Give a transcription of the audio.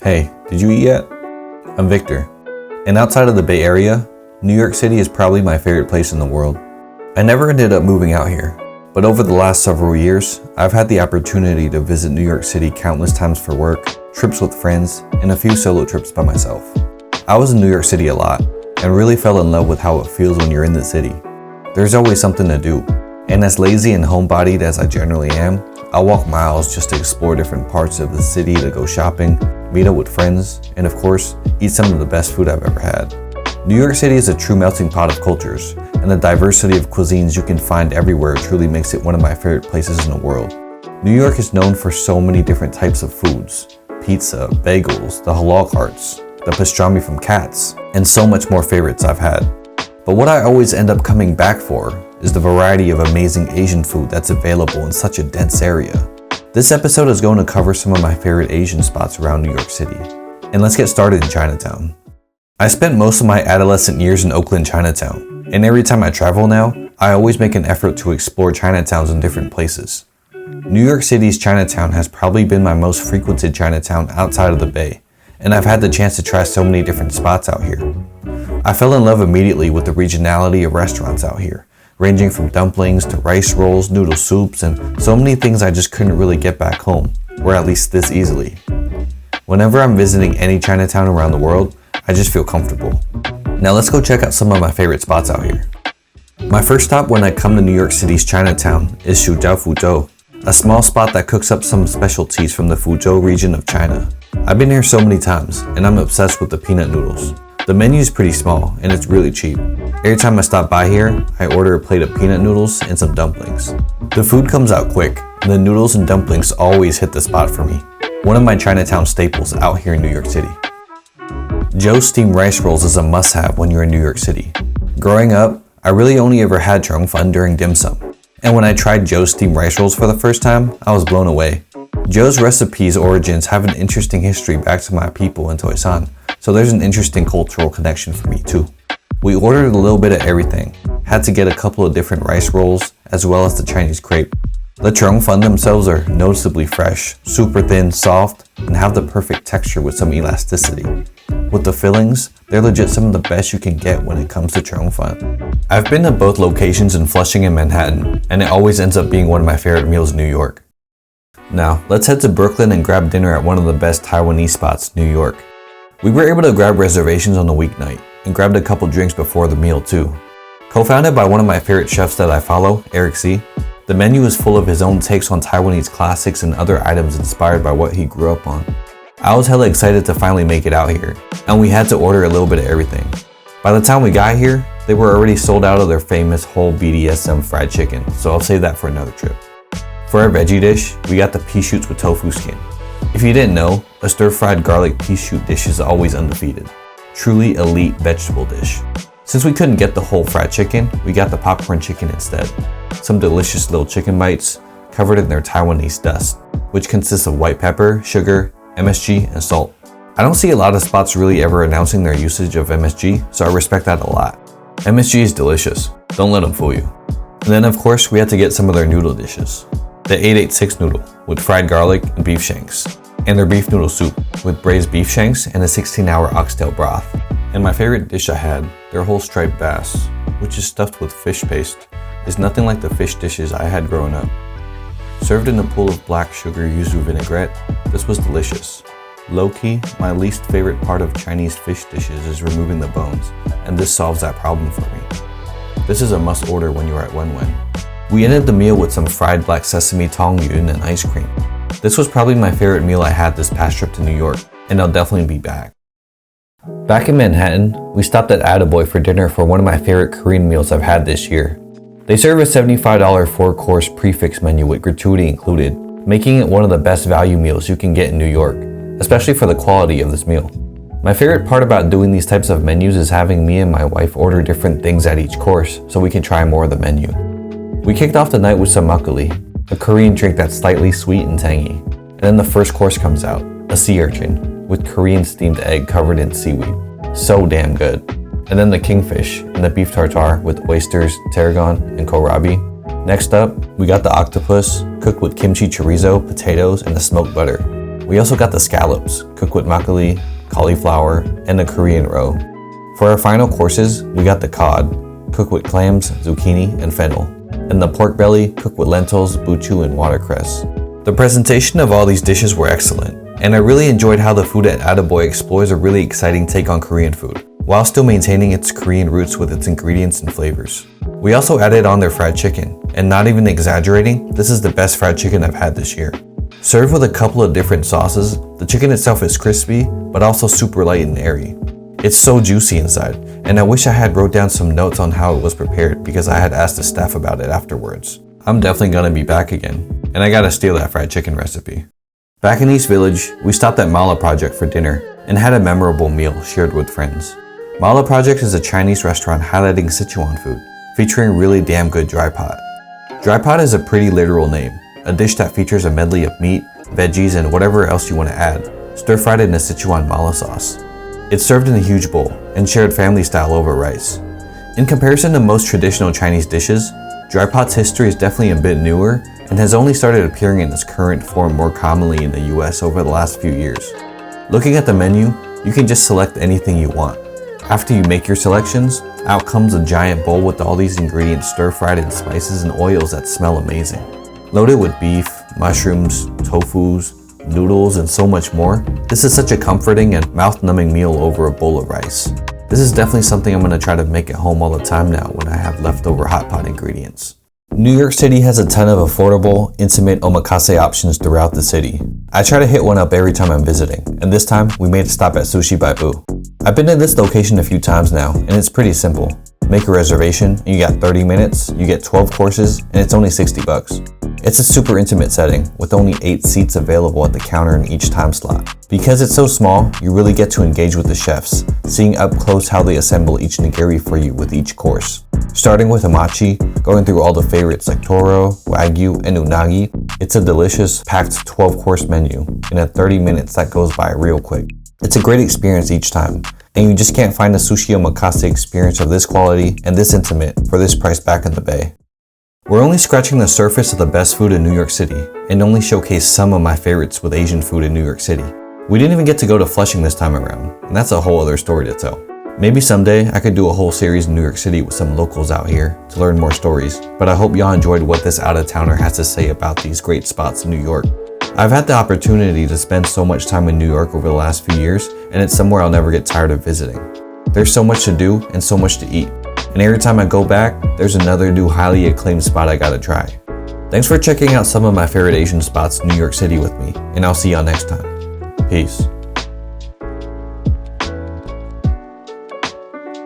Hey, did you eat yet? I'm Victor, and outside of the Bay Area, New York City is probably my favorite place in the world. I never ended up moving out here, but over the last several years, I've had the opportunity to visit New York City countless times for work, trips with friends, and a few solo trips by myself. I was in New York City a lot, and really fell in love with how it feels when you're in the city. There's always something to do, and as lazy and homebodied as I generally am, I'll walk miles just to explore different parts of the city, to go shopping, meet up with friends, and of course, eat some of the best food I've ever had. New York City is a true melting pot of cultures, and the diversity of cuisines you can find everywhere truly makes it one of my favorite places in the world. New York is known for so many different types of foods: pizza, bagels, the halal carts, the pastrami from Cats, and so much more favorites I've had. But what I always end up coming back for is the variety of amazing Asian food that's available in such a dense area. This episode is going to cover some of my favorite Asian spots around New York City. And let's get started in Chinatown. I spent most of my adolescent years in Oakland, Chinatown, and every time I travel now, I always make an effort to explore Chinatowns in different places. New York City's Chinatown has probably been my most frequented Chinatown outside of the Bay, and I've had the chance to try so many different spots out here. I fell in love immediately with the regionality of restaurants out here, ranging from dumplings to rice rolls, noodle soups, and so many things I just couldn't really get back home, or at least this easily. Whenever I'm visiting any Chinatown around the world, I just feel comfortable. Now let's go check out some of my favorite spots out here. My first stop when I come to New York City's Chinatown is Shu Jiao Fuzhou, a small spot that cooks up some specialties from the Fuzhou region of China. I've been here so many times, and I'm obsessed with the peanut noodles. The menu is pretty small, and it's really cheap. Every time I stop by here, I order a plate of peanut noodles and some dumplings. The food comes out quick, and the noodles and dumplings always hit the spot for me. One of my Chinatown staples out here in New York City. Joe's steamed rice rolls is a must-have when you're in New York City. Growing up, I really only ever had Trung Fun during dim sum, and when I tried Joe's steamed rice rolls for the first time, I was blown away. Joe's recipe's origins have an interesting history back to my people in Toisan, so there's an interesting cultural connection for me too. We ordered a little bit of everything, had to get a couple of different rice rolls, as well as the Chinese crepe. The Trung Fun themselves are noticeably fresh, super thin, soft, and have the perfect texture with some elasticity. With the fillings, they're legit some of the best you can get when it comes to Trung Fun. I've been to both locations in Flushing and Manhattan, and it always ends up being one of my favorite meals in New York. Now, let's head to Brooklyn and grab dinner at one of the best Taiwanese spots in New York. We were able to grab reservations on a weeknight, and grabbed a couple drinks before the meal too. Co-founded by one of my favorite chefs that I follow, Eric C., the menu is full of his own takes on Taiwanese classics and other items inspired by what he grew up on. I was hella excited to finally make it out here, and we had to order a little bit of everything. By the time we got here, they were already sold out of their famous whole BDSM fried chicken, so I'll save that for another trip. For our veggie dish, we got the pea shoots with tofu skin. If you didn't know, a stir-fried garlic pea shoot dish is always undefeated. Truly elite vegetable dish. Since we couldn't get the whole fried chicken, we got the popcorn chicken instead. Some delicious little chicken bites covered in their Taiwanese dust, which consists of white pepper, sugar, MSG, and salt. I don't see a lot of spots really ever announcing their usage of MSG, so I respect that a lot. MSG is delicious, don't let them fool you. And then of course we had to get some of their noodle dishes. The 886 noodle with fried garlic and beef shanks, and their beef noodle soup with braised beef shanks and a 16-hour oxtail broth. And my favorite dish I had, their whole striped bass, which is stuffed with fish paste, is nothing like the fish dishes I had growing up. Served in a pool of black sugar yuzu vinaigrette, this was delicious. Low-key, my least favorite part of Chinese fish dishes is removing the bones, and this solves that problem for me. This is a must order when you're at Wen Wen. We ended the meal with some fried black sesame tong yun and ice cream. This was probably my favorite meal I had this past trip to New York, and I'll definitely be back. Back in Manhattan, we stopped at Adab Boy for dinner for one of my favorite Korean meals I've had this year. They serve a $75 4-course prefix menu with gratuity included, making it one of the best value meals you can get in New York, especially for the quality of this meal. My favorite part about doing these types of menus is having me and my wife order different things at each course so we can try more of the menu. We kicked off the night with some makgeolli, a Korean drink that's slightly sweet and tangy. And then the first course comes out, a sea urchin, with Korean steamed egg covered in seaweed. So damn good. And then the kingfish and the beef tartare with oysters, tarragon, and kohlrabi. Next up, we got the octopus, cooked with kimchi chorizo, potatoes, and the smoked butter. We also got the scallops, cooked with makgeolli, cauliflower, and the Korean roe. For our final courses, we got the cod, cooked with clams, zucchini, and fennel, and the pork belly, cooked with lentils, buchu, and watercress. The presentation of all these dishes were excellent, and I really enjoyed how the food at Adab Boy explores a really exciting take on Korean food, while still maintaining its Korean roots with its ingredients and flavors. We also added on their fried chicken, and not even exaggerating, this is the best fried chicken I've had this year. Served with a couple of different sauces, the chicken itself is crispy, but also super light and airy. It's so juicy inside, and I wish I had wrote down some notes on how it was prepared because I had asked the staff about it afterwards. I'm definitely gonna be back again, and I gotta steal that fried chicken recipe. Back in East Village, we stopped at Mala Project for dinner and had a memorable meal shared with friends. Mala Project is a Chinese restaurant highlighting Sichuan food, featuring really damn good dry pot. Dry pot is a pretty literal name, a dish that features a medley of meat, veggies, and whatever else you want to add, stir-fried in a Sichuan mala sauce. It's served in a huge bowl and shared family style over rice. In comparison to most traditional Chinese dishes, dry pot's history is definitely a bit newer and has only started appearing in its current form more commonly in the US over the last few years. Looking at the menu, you can just select anything you want. After you make your selections, out comes a giant bowl with all these ingredients stir-fried in spices and oils that smell amazing. Loaded with beef, mushrooms, tofus, noodles, and so much more, this is such a comforting and mouth-numbing meal over a bowl of rice. This is definitely something I'm going to try to make at home all the time now when I have leftover hot pot ingredients. New York City has a ton of affordable, intimate omakase options throughout the city. I try to hit one up every time I'm visiting, and this time we made a stop at Sushi BYU. I've been to this location a few times now, and it's pretty simple. Make a reservation, and you got 30 minutes, you get 12 courses, and it's only $60. It's a super intimate setting, with only 8 seats available at the counter in each time slot. Because it's so small, you really get to engage with the chefs, seeing up close how they assemble each nigiri for you with each course. Starting with hamachi, going through all the favorites like toro, wagyu, and unagi, it's a delicious, packed 12-course menu. In 30 minutes, that goes by real quick. It's a great experience each time, and you just can't find a sushi omakase experience of this quality and this intimate for this price back in the Bay. We're only scratching the surface of the best food in New York City, and only showcase some of my favorites with Asian food in New York City. We didn't even get to go to Flushing this time around, and that's a whole other story to tell. Maybe someday I could do a whole series in New York City with some locals out here to learn more stories, but I hope y'all enjoyed what this out-of-towner has to say about these great spots in New York. I've had the opportunity to spend so much time in New York over the last few years, and it's somewhere I'll never get tired of visiting. There's so much to do and so much to eat, and every time I go back, there's another new highly acclaimed spot I gotta try. Thanks for checking out some of my favorite Asian spots in New York City with me, and I'll see y'all next time. Peace.